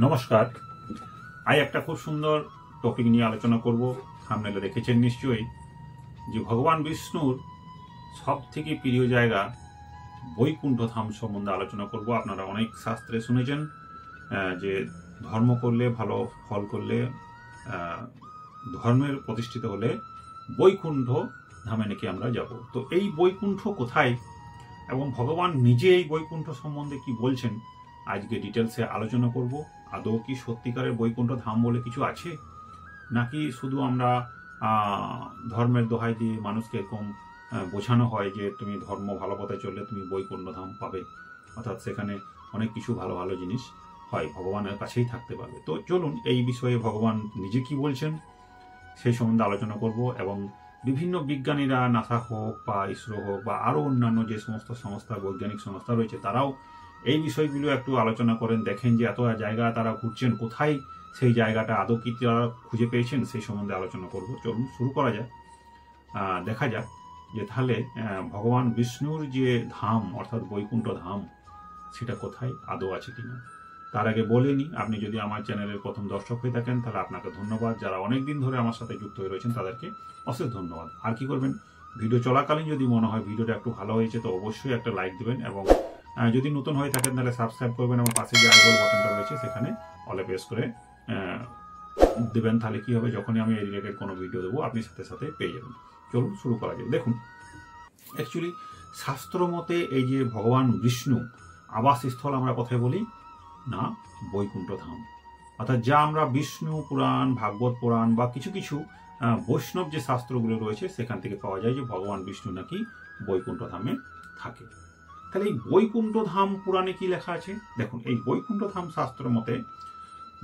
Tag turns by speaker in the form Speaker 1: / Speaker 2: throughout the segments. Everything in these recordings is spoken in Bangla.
Speaker 1: নমস্কার। আজ একটা খুব সুন্দর টপিক নিয়ে আলোচনা করব। থাম্বনেলে দেখেছেন নিশ্চয়ই যে ভগবান বিষ্ণুর সব থেকে প্রিয় জায়গা বৈকুণ্ঠ ধাম সম্বন্ধে আলোচনা করব। আপনারা অনেক শাস্ত্রে শুনেছেন যে ধর্ম করলে, ভালো ফল করলে, ধর্মের প্রতিষ্ঠিত হলে বৈকুণ্ঠ ধামে নাকি আমরা যাব। তো এই বৈকুণ্ঠ কোথায় এবং ভগবান নিজে এই বৈকুণ্ঠ সম্বন্ধে কি বলছেন আজকে ডিটেলসে আলোচনা করব। আদৌ কি সত্যিকারের বৈকুণ্ঠ ধাম বলে কিছু আছে, নাকি শুধু আমরা ধর্মের দোহাই দিয়ে মানুষকে এরকম বোঝানো হয় যে তুমি ধর্ম ভালো পথে চললে তুমি বৈকুণ্ঠ ধাম পাবে, অর্থাৎ সেখানে অনেক কিছু ভালো ভালো জিনিস হয়, ভগবানের কাছেই থাকতে পারবে। তো চলুন এই বিষয়ে ভগবান নিজে কি বলছেন সেই সম্বন্ধে আলোচনা করব। এবং বিভিন্ন বিজ্ঞানীরা, নাসা হোক বা ইসরো হোক বা আরও অন্যান্য যে সমস্ত সংস্থা, বৈজ্ঞানিক সংস্থা রয়েছে, তারাও এই বিষয়গুলো একটু আলোচনা করেন, দেখেন যে এত জায়গা তারা ঘুরছেন, কোথায় সেই জায়গাটা আদৌ কি তারা খুঁজে পেয়েছেন সেই সম্বন্ধে আলোচনা করব। চলুন শুরু করা যাক। দেখা যাক যে তাহলে ভগবান বিষ্ণুর যে ধাম অর্থাৎ বৈকুণ্ঠ ধাম সেটা কোথায় আদৌ আছে কিনা। তার আগে বলেনি, আপনি যদি আমার চ্যানেলের প্রথম দর্শক হয়ে থাকেন তাহলে আপনাকে ধন্যবাদ। যারা অনেকদিন ধরে আমার সাথে যুক্ত হয়ে রয়েছেন তাদেরকে অশেষ ধন্যবাদ। আর কি করবেন, ভিডিও চলাকালীন যদি মনে হয় ভিডিওটা একটু ভালো হয়েছে তো অবশ্যই একটা লাইক দেবেন, এবং যদি নতুন হয়ে থাকেন তাহলে সাবস্ক্রাইব করবেন, এবং পাশে যে আইকন বাটনটা রয়েছে সেখানে অলে প্রেস করে দেবেন। তাহলে কি হবে, যখনই আমি এই রিলেটেড কোনো ভিডিও দেবো আপনি সাথে সাথে পেয়ে যাবেন। চলুন শুরু করা যায়। দেখুন, অ্যাকচুয়ালি শাস্ত্র মতে এই যে ভগবান বিষ্ণু আবাসস্থল আমরা কথায় বলি না বৈকুণ্ঠ ধাম, অর্থাৎ যা আমরা বিষ্ণু পুরাণ, ভাগবত পুরাণ বা কিছু কিছু বৈষ্ণব যে শাস্ত্রগুলো রয়েছে সেখান থেকে পাওয়া যায় যে ভগবান বিষ্ণু নাকি বৈকুণ্ঠ ধামে থাকে। তাহলে এই বৈকুণ্ঠ ধাম পুরাণে কি লেখা আছে দেখুন। এই বৈকুণ্ঠ ধাম শাস্ত্র মতে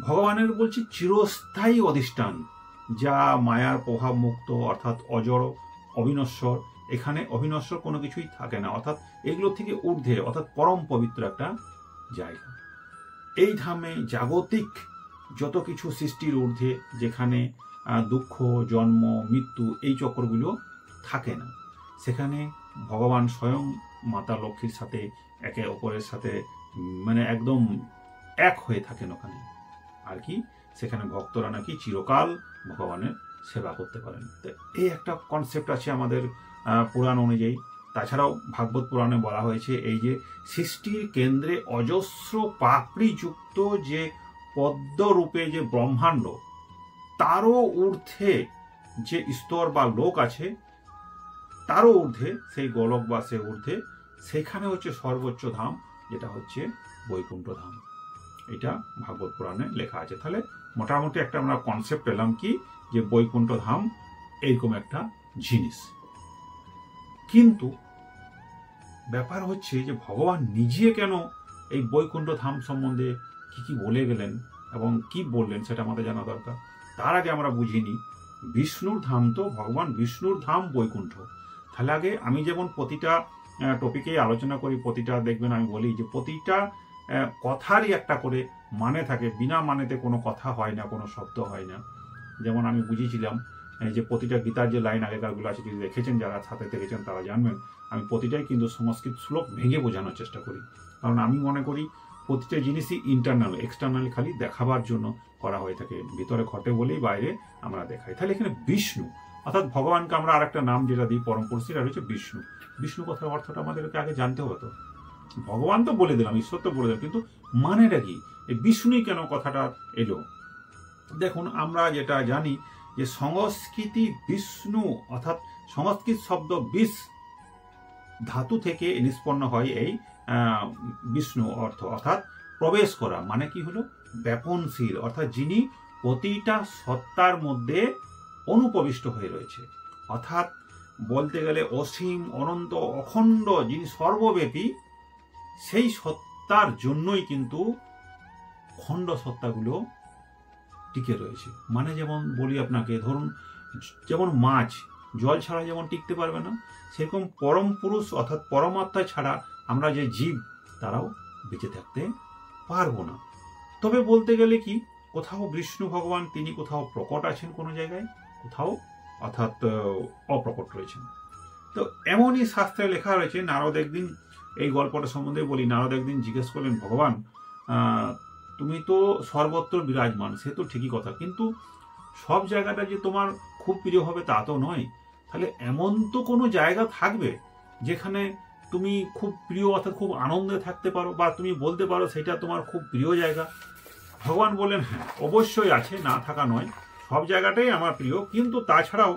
Speaker 1: ভগবানের বলছে চিরস্থায়ী অধিষ্ঠান, যা মায়ার প্রভাব মুক্ত, অর্থাৎ অজড়, অবিনশ্বর। এখানে অবিনশ্বর কোনো কিছুই থাকে না, অর্থাৎ এগুলো থেকে ঊর্ধ্বে, অর্থাৎ পরম পবিত্র একটা জায়গা। এই ধামে জাগতিক যত কিছু সৃষ্টির ঊর্ধ্বে, যেখানে দুঃখ, জন্ম, মৃত্যু এই চক্রগুলো থাকে না, সেখানে ভগবান স্বয়ং মাতা লক্ষ্মীর সাথে একে অপরের সাথে মানে একদম এক হয়ে থাকেন ওখানে। আর কি, সেখানে ভক্তরা নাকি চিরকাল ভগবানের সেবা করতে পারেন। তো এই একটা কনসেপ্ট আছে আমাদের পুরাণ অনুযায়ী। তাছাড়াও ভাগবত পুরাণে বলা হয়েছে এই যে সৃষ্টির কেন্দ্রে অজস্র পাপড়ি যুক্ত যে পদ্মরূপে যে ব্রহ্মাণ্ড, তারও ঊর্ধ্বে যে স্তর বা লোক আছে, তারও ঊর্ধ্বে সেই গোলক বা সে ঊর্ধ্বে, সেখানে হচ্ছে সর্বোচ্চ ধাম, যেটা হচ্ছে বৈকুণ্ঠ ধাম। এটা ভাগবত পুরাণে লেখা আছে। তাহলে মোটামুটি একটা আমরা কনসেপ্ট পেলাম কি, যে বৈকুণ্ঠ ধাম এইরকম একটা জিনিস। কিন্তু ব্যাপার হচ্ছে যে ভগবান নিজে কেন এই বৈকুণ্ঠ ধাম সম্বন্ধে কি কি বলে গেলেন এবং কি বললেন সেটা আমাদের জানা দরকার। তার আগে আমরা বুঝিনি বিষ্ণুর ধাম, তো ভগবান বিষ্ণুর ধাম বৈকুণ্ঠ। তাহলে আগে আমি যেমন প্রতিটা টপিকেই আলোচনা করি, প্রতিটা দেখবেন আমি বলি যে প্রতিটা কথারই একটা করে মানে থাকে, বিনা মানেতে কোনো কথা হয় না, কোনো শব্দ হয় না। যেমন আমি বুঝিয়েছিলাম যে প্রতিটা গীতার যে লাইন আগেকারগুলো আছে, যদি দেখেছেন যারা সাথে দেখেছেন তারা জানবেন, আমি প্রতিটাই কিন্তু সংস্কৃত শ্লোক ভেঙে বোঝানোর চেষ্টা করি। কারণ আমি মনে করি প্রতিটা জিনিসই ইন্টারনাল, এক্সটার্নালি খালি দেখাবার জন্য করা হয়ে থাকে, ভিতরে ঘটে বলেই বাইরে আমরা দেখাই। তাহলে এখানে বিষ্ণু অর্থাৎ ভগবানকে আমরা আরেকটা নাম যেটা দিই পরম পুরুষ, সেটা হচ্ছে বিষ্ণু। বিষ্ণু কথার অর্থটা আমাদেরকে আগে জানতে হবে। তো ভগবান তো বলে দিলাম, ঈশ্বর তো বলে দিলাম, কিন্তু মানেটা কি, এই বিষ্ণুই কেন কথাটা এলো। দেখুন, আমরা যেটা জানি যে সংস্কৃতি বিষ্ণু অর্থাৎ সংস্কৃত শব্দ বিষ ধাতু থেকে নিষ্পন্ন হয় এই বিষ্ণু অর্থ, অর্থাৎ প্রবেশ করা, মানে কি হলো ব্যাপনশীল, অর্থাৎ যিনি প্রতিটা সত্তার মধ্যে অনুপ্রবিষ্ট হয়ে রয়েছে, অর্থাৎ বলতে গেলে অসীম, অনন্ত, অখণ্ড, যিনি সর্বব্যাপী, সেই সত্তার জন্যই কিন্তু খণ্ড সত্তাগুলো টিকে রয়েছে। মানে যেমন বলি আপনাকে, ধরুন যেমন মাছ জল ছাড়া যেমন টিকতে পারবে না, সেরকম পরম পুরুষ অর্থাৎ পরমাত্মা ছাড়া আমরা যে জীব তারাও বেঁচে থাকতে পারবো না। তবে বলতে গেলে কি, কোথাও বিষ্ণু ভগবান তিনি কোথাও প্রকট আছেন কোনো জায়গায়, কোথাও অর্থাৎ অপ্রকট রয়েছেন। তো এমনই শাস্ত্রে লেখা রয়েছে। নারদ একদিন, এই গল্পটা সম্বন্ধে বলি, নারদ একদিন জিজ্ঞেস করলেন ভগবান তুমি তো সর্বত্র বিরাজমান, সে তো ঠিকই কথা, কিন্তু সব জায়গাটা যে তোমার খুব প্রিয় হবে তা তো নয়। তাহলে এমন তো কোনো জায়গা থাকবে যেখানে তুমি খুব প্রিয় অর্থাৎ খুব আনন্দে থাকতে পারো, বা তুমি বলতে পারো সেটা তোমার খুব প্রিয় জায়গা। ভগবান বললেন হ্যাঁ অবশ্যই আছে, না থাকা নয়, সব জায়গাটাই আমার প্রিয়, কিন্তু তাছাড়াও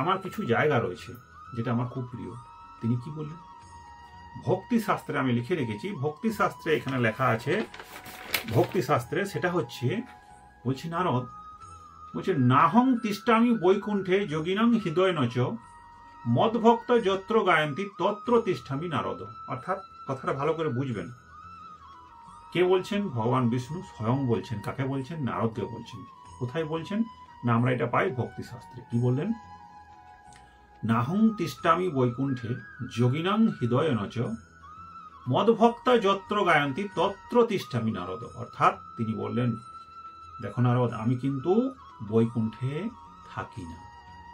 Speaker 1: আমার কিছু জায়গা রয়েছে যেটা আমার খুব প্রিয়। তিনি কি বললেন? ভক্তি শাস্ত্রে আমি লিখে রেখেছি, ভক্তি শাস্ত্রে এখানে লেখা আছে, ভক্তি শাস্ত্রে সেটা হচ্ছে, বলছি নারদ বলছে নাহং তিষ্ঠামি বৈকুণ্ঠে যোগিনং হৃদয় নচ মদভক্ত যত্র গায়ন্তী তত্র তিষ্ঠামি নারদ। অর্থাৎ কথাটা ভালো করে বুঝবেন, কে বলছেন? ভগবান বিষ্ণু স্বয়ং বলছেন। কাকে বলছেন? নারদকে বলছেন। কোথায় বলছেন? না আমরা এটা পাই ভক্তি শাস্ত্রে। কি বললেন? নাহং তিষ্ঠামি বৈকুণ্ঠে যোগিনং হৃদয় নচ মদভক্তা যত্র গায়ন্তী তত্র তিষ্ঠামি নারদ। অর্থাৎ তিনি বললেন দেখো নারদ, আমি কিন্তু বৈকুণ্ঠে থাকি না।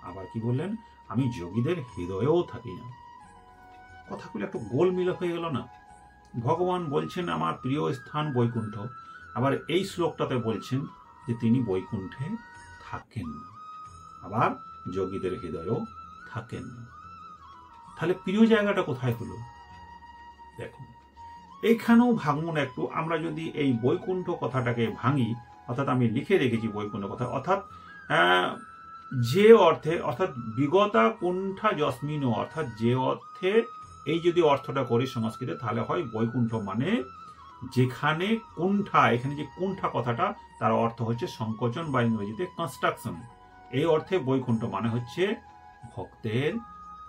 Speaker 1: আবার কি বললেন? আমি যোগীদের হৃদয়েও থাকি না। কথাগুলো একটু গোলমিল হয়ে গেল না? ভগবান বলছেন আমার প্রিয় স্থান বৈকুণ্ঠ, আবার এই শ্লোকটাতে বলছেন যে তিনি বৈকুণ্ঠে থাকেন না, আবার যোগীদের হৃদয়েও থাকেন না। তাহলে প্রিয় জায়গাটা কোথায় হলো? দেখুন এইখানেও ভাঙুন একটু। আমরা যদি এই বৈকুণ্ঠ কথাটাকে ভাঙি, অর্থাৎ আমি লিখে রেখেছি বৈকুণ্ঠ কথা, অর্থাৎ যে অর্থে, অর্থাৎ বিগতা কুণ্ঠা যস্মিন, অর্থাৎ যে অর্থে, এই যদি অর্থটা করি সংস্কৃতে তাহলে হয় বৈকুণ্ঠ মানে যেখানে কুণ্ঠা, এখানে যে কুণ্ঠা কথাটা তার অর্থ হচ্ছে সংকোচন বা ইংরেজিতে কনস্ট্রাকশন। এই অর্থে বৈকুণ্ঠ মানে হচ্ছে ভক্তের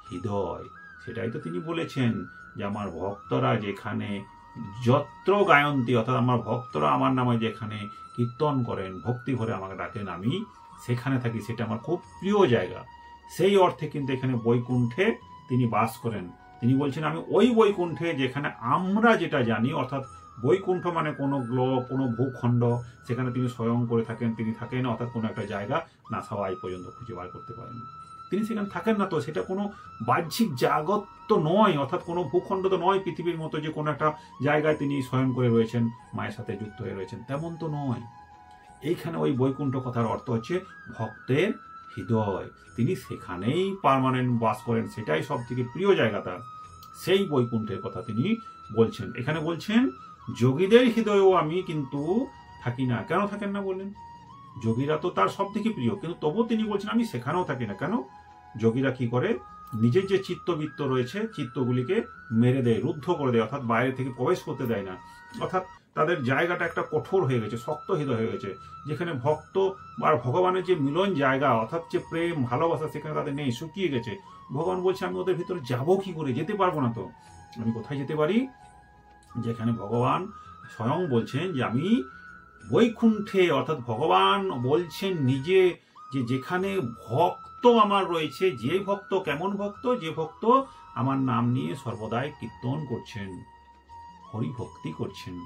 Speaker 1: হৃদয়। সেটাই তো তিনি বলেছেন যে আমার ভক্তরা যেখানে যত্র গায়ন্তী, অর্থাৎ আমার ভক্তরা আমার নামে যেখানে কীর্তন করেন, ভক্তি ভরে আমাকে ডাকেন, আমি সেখানে থাকি, সেটা আমার খুব প্রিয় জায়গা। সেই অর্থে কিন্তু এখানে বৈকুণ্ঠে তিনি বাস করেন। তিনি বলছেন আমি ওই বৈকুণ্ঠে যেখানে আমরা যেটা জানি, অর্থাৎ বৈকুণ্ঠ মানে কোনো গ্লোব, কোনো ভূখণ্ড, সেখানে তিনি স্বয়ং করে থাকেন, তিনি থাকেন, অর্থাৎ কোনো একটা জায়গা নাসা আজ পর্যন্ত খুঁজে বার করতে পারেন। তিনি সেখানে থাকেন না, তো সেটা কোনো বাহ্যিক জাগত তো নয়, অর্থাৎ কোনো ভূখণ্ড তো নয় পৃথিবীর মতো যে কোনো একটা জায়গায় তিনি স্বয়ং করে রয়েছেন, মায়ের সাথে যুক্ত হয়ে রয়েছেন, তেমন তো নয়। এইখানে ওই বৈকুণ্ঠ কথার অর্থ হচ্ছে ভক্তের হৃদয়, তিনি সেখানেই পার্মানেন্ট বাস করেন, সেটাই সব থেকে প্রিয় জায়গা তার, সেই বৈকুণ্ঠের কথা তিনি বলছেন। এখানে বলছেন যোগীদের হৃদয়েও আমি কিন্তু থাকি না। কেন থাকেন না বললেন? যোগীরা তো তার সব থেকে প্রিয়, কিন্তু তবু তিনি বলছেন আমি সেখানেও থাকি না। কেন? যোগীরা কি করে? নিজের যে চিত্তবৃত্ত রয়েছে, চিত্তগুলিকে মেরে দেয়, রুদ্ধ করে দেয়, অর্থাৎ বাইরে থেকে প্রবেশ করতে দেয় না। অর্থাৎ তাদের জায়গাটা একটা কঠোর হয়ে গেছে, শক্ত হৃদয় হয়ে গেছে, যেখানে ভক্ত আর ভগবানের যে মিলন জায়গা, অর্থাৎ যে প্রেম ভালোবাসা, সেখানে তাদের নেই, শুকিয়ে গেছে। ভগবান বলছে আমি ওদের ভিতরে যাবো কি করে? যেতে পারবো না। তো আমি কোথায় যেতে পারি? যেখানে ভগবান স্বয়ং বলছেন যে আমি বৈকুণ্ঠে, অর্থাৎ ভগবান বলছেন নিজে যে যেখানে ভক্ত আমার রয়েছে, যে ভক্ত, কেমন ভক্ত? যে ভক্ত আমার নাম নিয়ে সর্বদাই কীর্তন করছেন, হরি ভক্তি করছেন,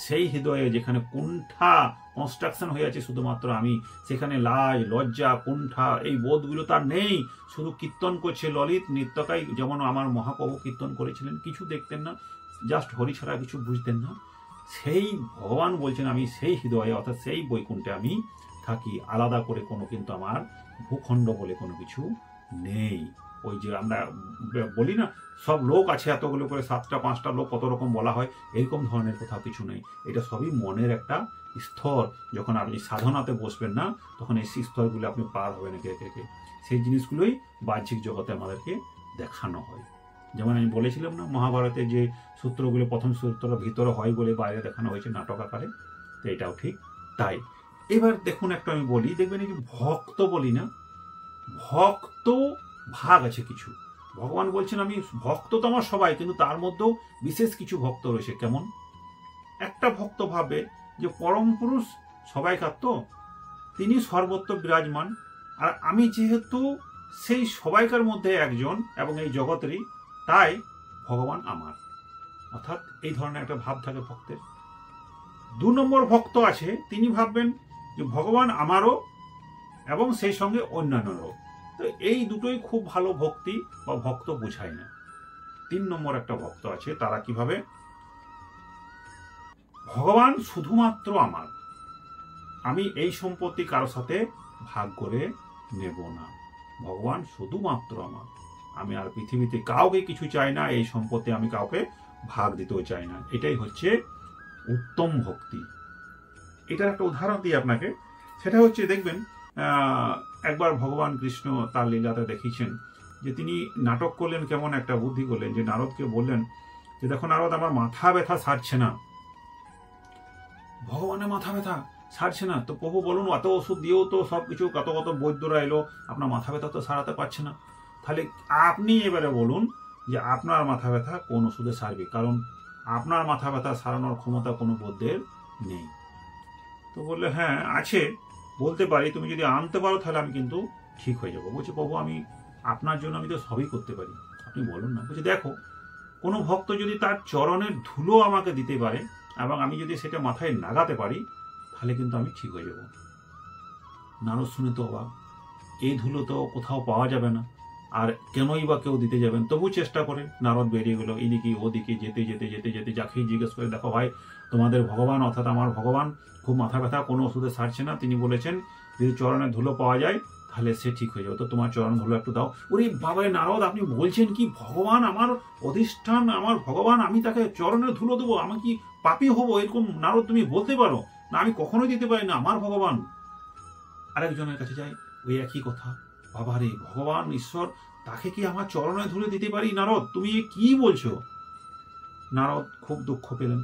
Speaker 1: সেই হৃদয়ে যেখানে কুণ্ঠা কনস্ট্রাকশন হয়ে আছে শুধুমাত্র আমি, সেখানে লাজ লজ্জা কুণ্ঠা এই বোধগুলো তার নেই, শুধু কীর্তন করছে ললিত নৃত্যকাই, যেমন আমার মহাপ্রভু কীর্তন করেছিলেন, কিছু দেখতেন না, জাস্ট হরি ছাড়া কিছু বুঝতেন না। সেই ভগবান বলছেন আমি সেই হৃদয়ে, অর্থাৎ সেই বৈকুণ্ঠে আমি থাকি, আলাদা করে কোনো কিন্তু আমার ভূখণ্ড বলে কোনো কিছু নেই। ওই যে আমরা বলি না সব লোক আছে এতগুলো করে, 7টা 5টা লোক কত রকম বলা হয়, এরকম ধরনের কোথাও কিছু নেই। এটা সবই মনের একটা স্তর। যখন আপনি সাধনাতে বসবেন না, তখন এই স্তরগুলো আপনি পার হবেন একে একে। সেই জিনিসগুলোই বাহ্যিক জগতে আমাদেরকে দেখানো হয়। যেমন আমি বলেছিলাম না মহাভারতে যে সূত্রগুলো, প্রথম সূত্র ভিতরে হয় বলে বাইরে দেখানো হয়েছে নাটক আকারে, তো এটাও ঠিক তাই। এবার দেখুন একটু আমি বলি, দেখবেন এই যে ভক্ত বলি না, ভক্ত ভাগ আছে কিছু। ভগবান বলছেন আমি ভক্ত তো আমার সবাই, কিন্তু তার মধ্যেও বিশেষ কিছু ভক্ত রয়েছে। কেমন? একটা ভক্ত ভাবে যে পরম পুরুষ সবাইকার, তো তিনি সর্বত্র বিরাজমান, আর আমি যেহেতু সেই সবাইকার মধ্যে একজন এবং এই জগতেরই, তাই ভগবান আমার, অর্থাৎ এই ধরনের একটা ভাব থাকে ভক্তের। 2 নম্বর ভক্ত আছে, তিনি ভাববেন যে ভগবান আমারও এবং সেই সঙ্গে অন্যান্যরও। তো এই দুটোই খুব ভালো ভক্তি বা ভক্ত বোঝায় না। 3 নম্বর একটা ভক্ত আছে, তারা কিভাবে? ভগবান শুধুমাত্র আমার, আমি এই সম্পত্তি কারোর সাথে ভাগ করে নেব না। ভগবান শুধুমাত্র আমার, আমি আর পৃথিবীতে কাউকে কিছু চাই না, এই সম্পত্তি আমি কাউকে ভাগ দিতেও চাই না। এটাই হচ্ছে উত্তম ভক্তি। এটার একটা উদাহরণ দিই আপনাকে, সেটা হচ্ছে দেখবেন একবার ভগবান কৃষ্ণ তার লীলাতে দেখিয়েছেন যে তিনি নাটক করলেন, কেমন একটা বুদ্ধি করলেন যে নারদকে বললেন যে দেখো নারদ, আমার মাথা ব্যথা সারছে না। ভগবানের মাথা ব্যথা সারছে না, তো প্রভু বলুন এত ওষুধ দিয়েও তো সবকিছু কত কত বৈদ্যরা এলো, আপনার মাথা ব্যথা তো সারাতে পারছে না। তাহলে আপনি এবারে বলুন যে আপনার মাথা ব্যথা কোন ওষুধে সারবে, কারণ আপনার মাথা ব্যথা সারানোর ক্ষমতা কোনো বৈদ্যের নেই। তো বললে হ্যাঁ আছে, বলতে পারি, তুমি যদি আনতে পারো তাহলে আমি কিন্তু ঠিক হয়ে যাবো। বলছে প্রভু আমি আপনার জন্য আমি তো সবই করতে পারি, আপনি বলুন না। বলছে দেখো, কোনো ভক্ত যদি তার চরণের ধুলো আমাকে দিতে পারে এবং আমি যদি সেটা মাথায় লাগাতে পারি তাহলে কিন্তু আমি ঠিক হয়ে যাব। নারদ শুনে তো অবাক, এই ধুলো তো কোথাও পাওয়া যাবে না, আর কেনই বা কেউ দিতে যাবেন। তবু চেষ্টা করে নারদ বেরিয়ে গেল এদিকে ওদিকে, যেতে যেতে যেতে যেতে যাকেই জিজ্ঞেস করে দেখো ভাই, তোমাদের ভগবান অর্থাৎ আমার ভগবান খুব মাথা ব্যথা কোনো ওষুধে সারছে না, তিনি বলেছেন যদি চরণের ধুলো পাওয়া যায় তাহলে সে ঠিক হয়ে যাবে, তো তোমার চরণ ধুলো একটু দাও। ওরে বাবারে নারদ, আপনি বলছেন কি ভগবান আমার অধিষ্ঠান, আমার ভগবান, আমি তাকে চরণের ধুলো দেবো? আমি কি পাপী হবো? এরকম নারদ তুমি বলতে পারো? না, আমি কখনোই দিতে পারি না, আমার ভগবান। আরেকজনের কাছে যাই, ওই একই কথা, বাবা রে ভগবান ঈশ্বর, তাকে কি আমার চরণে ধুলে দিতে পারি? নারদ তুমি কি বলছো? নারদ খুব দুঃখ পেলেন,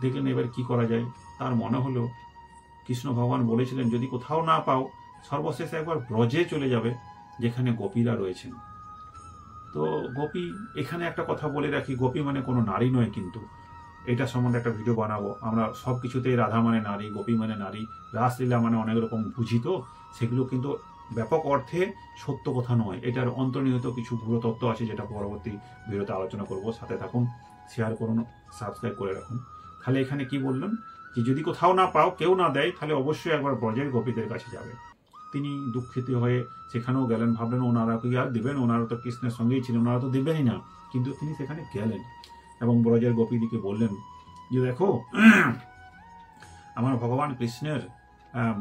Speaker 1: দেখলেন এবার কি করা যায়। তার মনে হলো কৃষ্ণ ভগবান বলেছিলেন যদি কোথাও না পাও সর্বশেষে একবার ব্রজে চলে যাবে যেখানে গোপীরা রয়েছেন। তো গোপী, এখানে একটা কথা বলে রাখি, গোপী মানে কোনো নারী নয়, কিন্তু এটা সম্বন্ধে একটা ভিডিও বানাবো। আমরা সব কিছুতেই রাধা মানে নারী, গোপী মানে নারী, রাসলীলা মানে অনেক রকম বুঝি, তো সেগুলো কিন্তু ব্যাপক অর্থে সত্য কথা নয়, এটার অন্তর্নিহিত কিছু ভুল তত্ত্ব আছে যেটা পরবর্তী ভিডিওতে আলোচনা করব। সাথে থাকুন, শেয়ার করুন, সাবস্ক্রাইব করে রাখুন। তাহলে এখানে কি বললেন যে যদি কোথাও না পাও, কেউ না দেয়, তাহলে অবশ্যই একবার ব্রজের গোপীদের কাছে যাবে। তিনি দুঃখিত হয়ে সেখানেও গেলেন, ভাবলেন ওনারা কি আর দিবেন, ওনারা তো কৃষ্ণের সঙ্গেই ছিলেন, ওনারা তো দেবেনই না। কিন্তু তিনি সেখানে গেলেন এবং ব্রজের গোপীদিকে বললেন যে দেখো আমার ভগবান কৃষ্ণের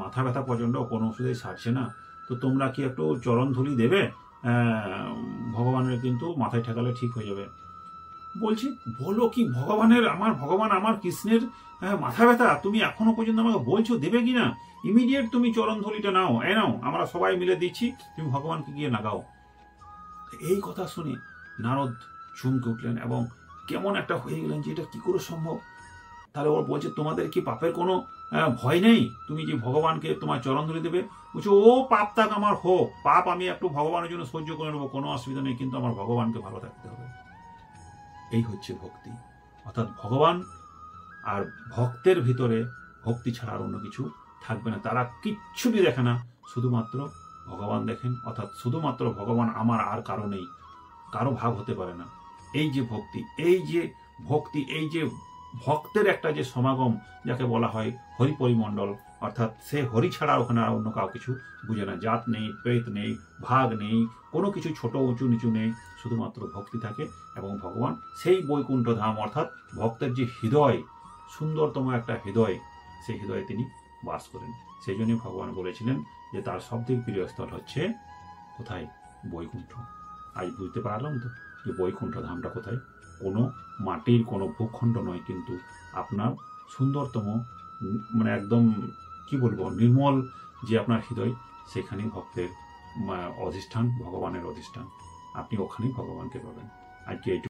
Speaker 1: মাথা ব্যথা পর্যন্ত কোনো ওষুধেই সারছে না, তো তোমরা কি একটু চরণ ধুলি দেবে, ভগবানের কিন্তু মাথায় ঠেকালে ঠিক হয়ে যাবে। বলছি বলো কি ভগবানের, আমার ভগবান আমার কৃষ্ণের মাথা ব্যথা, তুমি এখনো পর্যন্ত আমাকে বলছো দেবে কিনা? ইমিডিয়েট তুমি চরণ ধুলিটা নাও, নাও, আমরা সবাই মিলে দিচ্ছি, তুমি ভগবানকে গিয়ে লাগাও। এই কথা শুনে নারদ চমকে উঠলেন এবং কেমন একটা হয়ে গেলেন যে এটা কি করে সম্ভব। তাহলে ওর বলছে তোমাদের কি পাপের কোনো ভয় নেই, তুমি যে ভগবানকে তোমার চরণ ধরে দেবে? বলছে ও পাপ তাক আমার হোক, পাপ আমি একটু ভগবানের জন্য সহ্য করে নেবো, কোনো অসুবিধা নেই, কিন্তু আমার ভগবানকে ভালো থাকতে হবে। এই হচ্ছে ভক্তি, অর্থাৎ ভগবান আর ভক্তের ভিতরে ভক্তি ছাড়া আর অন্য কিছু থাকবে না। তারা কিচ্ছুটি দেখে না, শুধুমাত্র ভগবান দেখেন, অর্থাৎ শুধুমাত্র ভগবান আমার, আর কারো নেই, কারো ভাগ হতে পারে না। এই যে ভক্তি, এই যে ভক্তি, এই যে ভক্তের একটা যে সমাগম যাকে বলা হয় হরি পরিমণ্ডল, অর্থাৎ সে হরি ছাড়া ওখানে আর অন্য কাউ কিছু বুঝে না, জাত নেই, প্রেত নেই, ভাগ নেই, কোনো কিছু ছোট উঁচু নিচু নেই, শুধুমাত্র ভক্তি থাকে। এবং ভগবান সেই বৈকুণ্ঠ ধাম, অর্থাৎ ভক্তের যে হৃদয়, সুন্দরতম একটা হৃদয়, সেই হৃদয়ে তিনি বাস করেন। সেই জন্যই ভগবান বলেছিলেন যে তার সবথেকে প্রিয় স্থল হচ্ছে কোথায়? বৈকুণ্ঠ। আজ বুঝতে পারলাম তো যে বৈকুণ্ঠ ধামটা কোথায়, কোনো মাটির কোনো ভূখণ্ড নয়, কিন্তু আপনার সুন্দরতম, মানে একদম কি বলবো, নির্মল যে আপনার হৃদয়, সেখানেই ভক্তের অধিষ্ঠান, ভগবানের অধিষ্ঠান, আপনি ওখানেই ভগবানকে পাবেন। আজকে